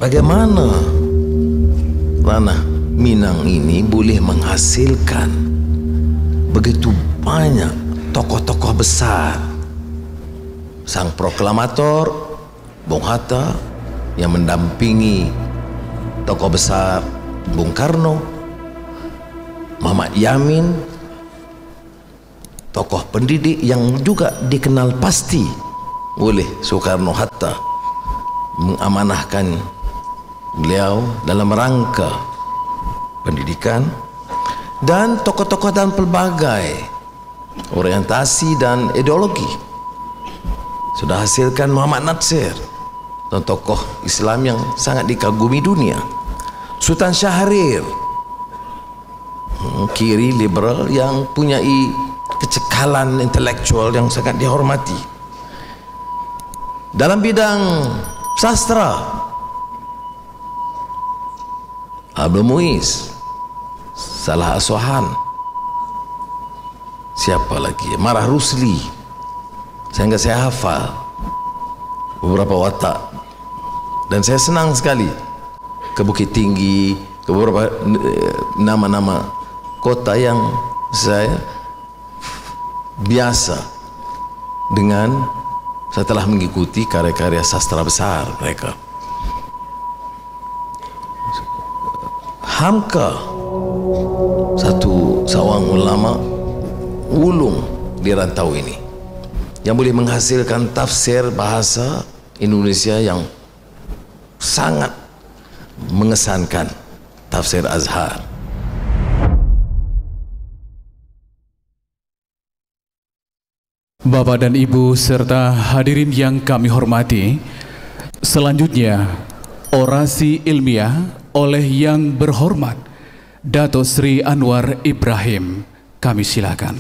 bagaimana ranah Minang ini boleh menghasilkan begitu banyak tokoh-tokoh besar. Sang proklamator Bung Hatta yang mendampingi tokoh besar Bung Karno, Muhammad Yamin, tokoh pendidik yang juga dikenal pasti oleh Soekarno-Hatta, mengamanahkan beliau dalam rangka pendidikan, dan tokoh-tokoh dan pelbagai orientasi dan ideologi. Sudah hasilkan Muhammad Natsir, tokoh Islam yang sangat dikagumi dunia. Sultan Syahrir, kiri liberal yang punyai kecekalan intelektual yang sangat dihormati. Dalam bidang sastra, Abdul Muiz, Salah Aswahan, siapa lagi, Marah Rusli, sehingga saya hafal beberapa watak. Dan saya senang sekali ke Bukit Tinggi, ke beberapa nama-nama kota yang saya biasa dengan setelah mengikuti karya-karya sastra besar mereka. Hamka, satu seorang ulama ulung di rantau ini yang boleh menghasilkan tafsir bahasa Indonesia yang sangat mengesankan, tafsir Azhar. Bapak dan Ibu serta hadirin yang kami hormati, selanjutnya orasi ilmiah oleh yang berhormat Dato Sri Anwar Ibrahim. Kami silakan.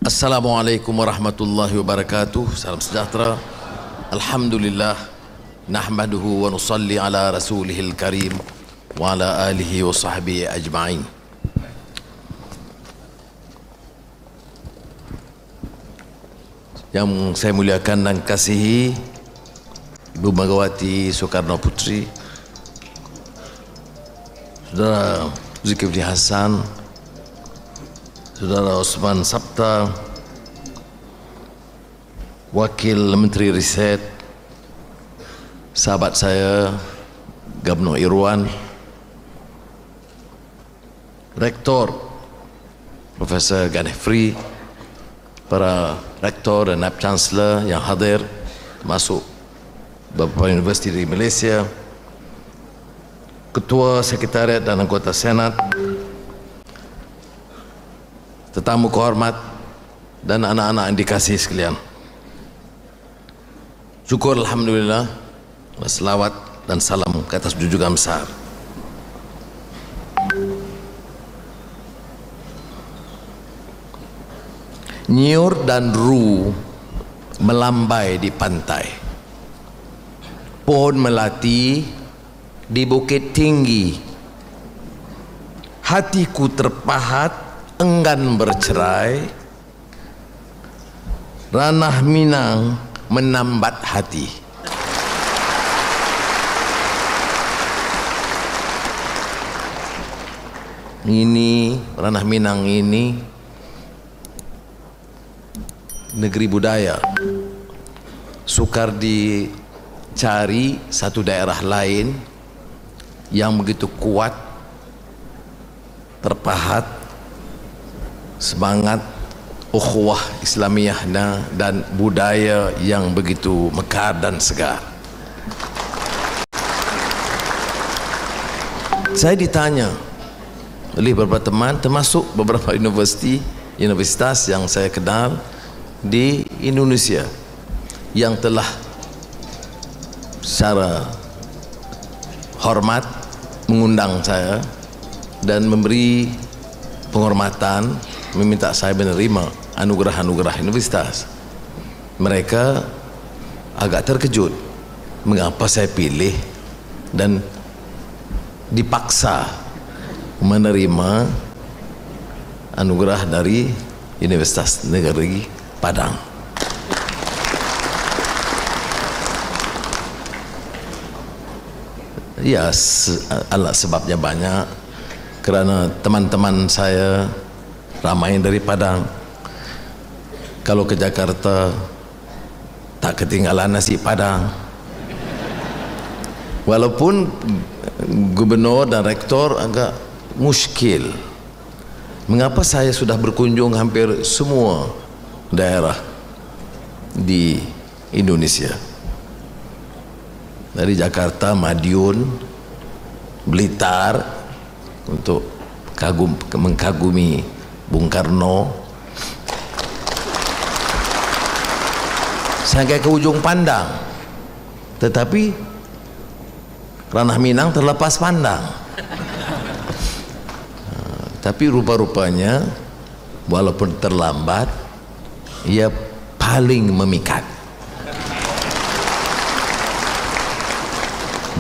Assalamualaikum warahmatullahi wabarakatuh. Salam sejahtera. Alhamdulillah, nahmaduhu wa nusalli ala rasulihil karim wa ala alihi wa sahbihi ajma'in. Yang saya muliakan dan kasihi Ibu Megawati Soekarno Putri, Saudara Zulkifli Hasan, Saudara Osman Sabta, Wakil Menteri Riset, sahabat saya Gubernur Irwan, Rektor Profesor Ganefri, para Rektor dan Naib Chancellor yang hadir, termasuk beberapa universiti di Malaysia, Ketua Sekretariat dan anggota Senat, tetamu kehormat, dan anak-anak yang dikasihi sekalian. Syukur Alhamdulillah, selawat dan salam ke atas junjungan besar. Nyiur dan ru melambai di pantai, pohon melati di bukit tinggi, hatiku terpahat enggan bercerai, ranah Minang menambat hati. Ini ranah Minang ini negeri budaya. Sukar dicari satu daerah lain yang begitu kuat, terpahat semangat ukhuwah Islamiyahnya dan budaya yang begitu mekar dan segar. Saya ditanya oleh beberapa teman, termasuk beberapa universitas yang saya kenal di Indonesia, yang telah secara hormat mengundang saya dan memberi penghormatan, meminta saya menerima anugerah-anugerah universitas. Mereka agak terkejut mengapa saya pilih dan dipaksa menerima anugerah dari Universitas Negeri Padang. Ya, sebabnya banyak, kerana teman-teman saya ramai dari Padang. Kalau ke Jakarta tak ketinggalan nasi Padang. Walaupun gubernur dan rektor agak muskil. Mengapa saya sudah berkunjung hampir semua daerah di Indonesia, dari Jakarta, Madiun, Blitar, untuk mengkagumi Bung Karno, sampai ke ujung Pandang, tetapi ranah Minang terlepas pandang. Tapi rupa-rupanya walaupun terlambat, ia paling memikat.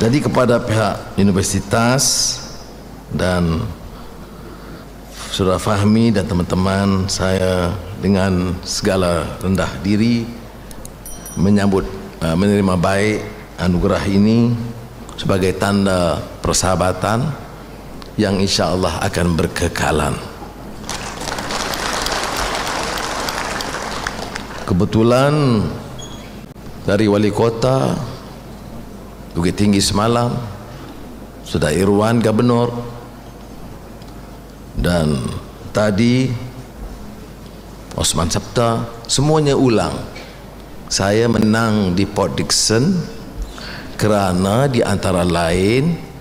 Jadi kepada pihak universitas dan Saudara Fahmi dan teman-teman, saya dengan segala rendah diri menerima baik anugerah ini sebagai tanda persahabatan yang insya Allah akan berkekalan. Kebetulan dari wali kota Bukit Tinggi semalam, sudah Irwan Gubernur, dan tadi Osman Sabta, semuanya ulang saya menang di Port Dickson kerana di antara lain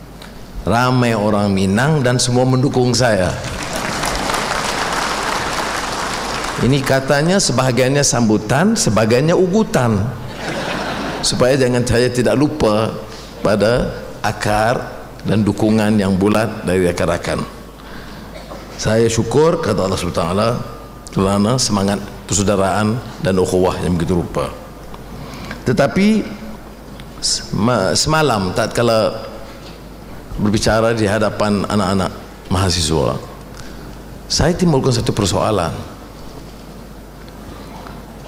ramai orang Minang dan semua mendukung saya. Ini katanya sebahagiannya sambutan, sebahagiannya ugutan, supaya jangan saya tidak lupa pada akar dan dukungan yang bulat dari rakan-rakan. Saya syukur kata Allah SWT kerana semangat persaudaraan dan ukhuwah yang begitu rupa. Tetapi semalam tatkala berbicara di hadapan anak-anak mahasiswa, saya timbulkan satu persoalan.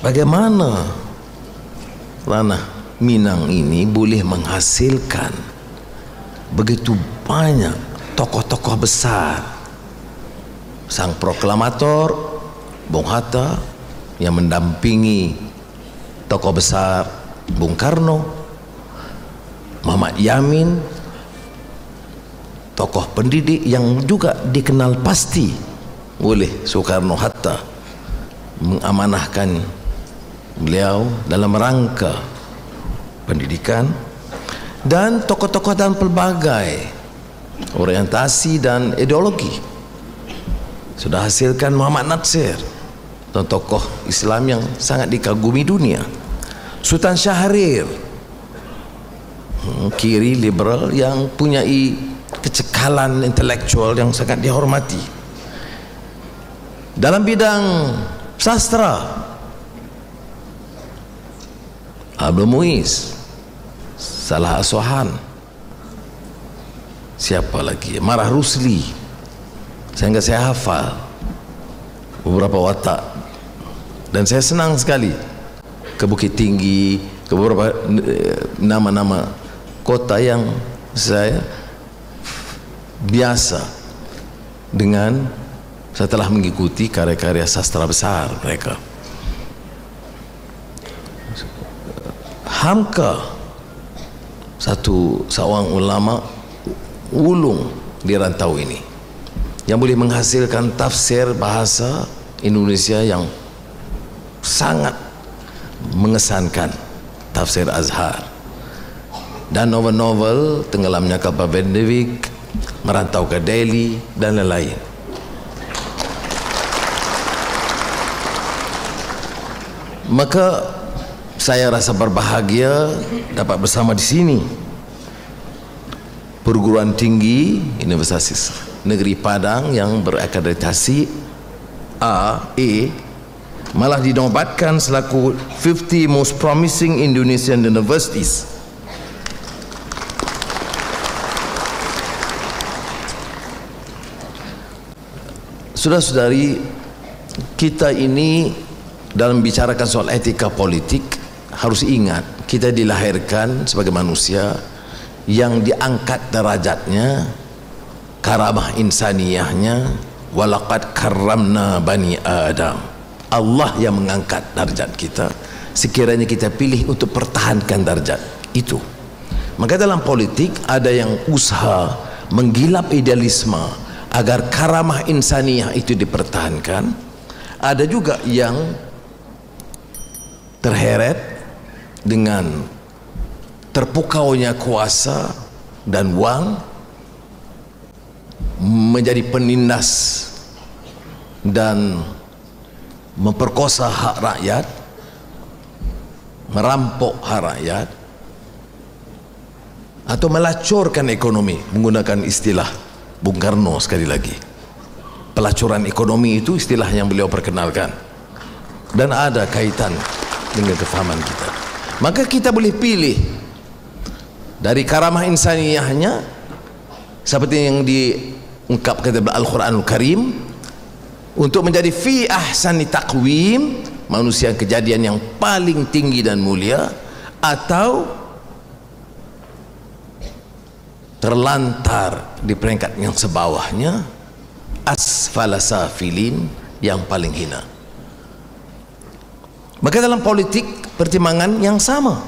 Bagaimana ranah Minang ini boleh menghasilkan begitu banyak tokoh-tokoh besar? Sang proklamator Bung Hatta yang mendampingi tokoh besar Bung Karno, Muhammad Yamin, tokoh pendidik yang juga dikenal pasti oleh Soekarno-Hatta, mengamanahkan beliau dalam rangka pendidikan, dan tokoh-tokoh dalam pelbagai orientasi dan ideologi. Sudah hasilkan Muhammad Natsir, tokoh Islam yang sangat dikagumi dunia. Sultan Syahrir, kiri liberal yang punyai kecekalan intelektual yang sangat dihormati. Dalam bidang sastra, Abdul Muiz, Salah Aswahan, siapa lagi, Marah Rusli, sehingga saya hafal beberapa watak. Dan saya senang sekali ke Bukit Tinggi, ke beberapa nama-nama kota yang saya biasa dengan setelah mengikuti karya-karya sastra besar mereka. Hamka, seorang ulama ulung di rantau ini, yang boleh menghasilkan tafsir bahasa Indonesia yang sangat mengesankan, tafsir Azhar, dan novel-novel Tenggelamnya Kapal Benedict, Merantau ke Delhi, dan lain-lain. Maka saya rasa berbahagia dapat bersama di sini. Perguruan tinggi Universitas Negeri Padang yang berakreditasi A malah dinobatkan selaku 50 most promising Indonesian universities. Saudara-saudari, kita ini dalam bicarakan soal etika politik harus ingat kita dilahirkan sebagai manusia yang diangkat derajatnya, karamah insaniyahnya. Walaqad karramna bani Adam. Allah yang mengangkat darjat kita. Sekiranya kita pilih untuk pertahankan darjat itu. Maka dalam politik ada yang usaha menggilap idealisme agar karamah insaniyah itu dipertahankan. Ada juga yang terheret dengan terpukaunya kuasa dan wang menjadi penindas dan memperkosa hak rakyat, merampok hak rakyat, atau melacurkan ekonomi menggunakan istilah Bung Karno. Sekali lagi, pelacuran ekonomi itu istilah yang beliau perkenalkan dan ada kaitan dengan kefahaman kita. Maka kita boleh pilih dari karamah insaniyahnya seperti yang diungkapkan dalam Al-Quranul Karim untuk menjadi fi ahsani taqwim, manusia kejadian yang paling tinggi dan mulia, atau terlantar di peringkat yang sebawahnya, asfala safilin, yang paling hina. Maka dalam politik pertimbangan yang sama.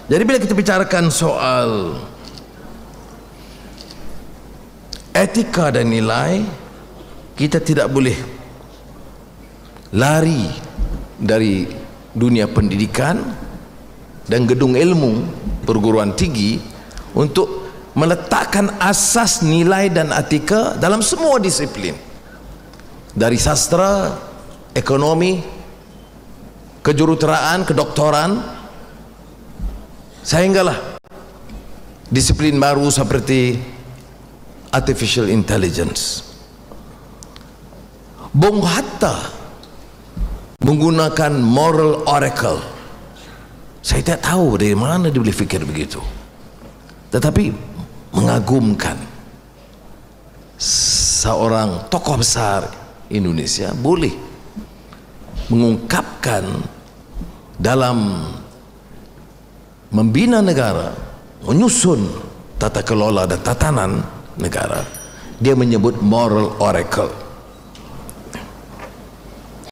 Jadi bila kita bicarakan soal etika dan nilai, kita tidak boleh lari dari dunia pendidikan dan gedung ilmu perguruan tinggi untuk meletakkan asas nilai dan etika dalam semua disiplin, dari sastra, ekonomi, kejuruteraan, kedoktoran, sehinggalah disiplin baru seperti artificial intelligence. Bung Hatta menggunakan moral oracle. Saya tidak tahu dari mana dia boleh fikir begitu, tetapi mengagumkan. Seorang tokoh besar Indonesia boleh mengungkapkan dalam membina negara, menyusun tata kelola dan tatanan negara, dia menyebut moral oracle.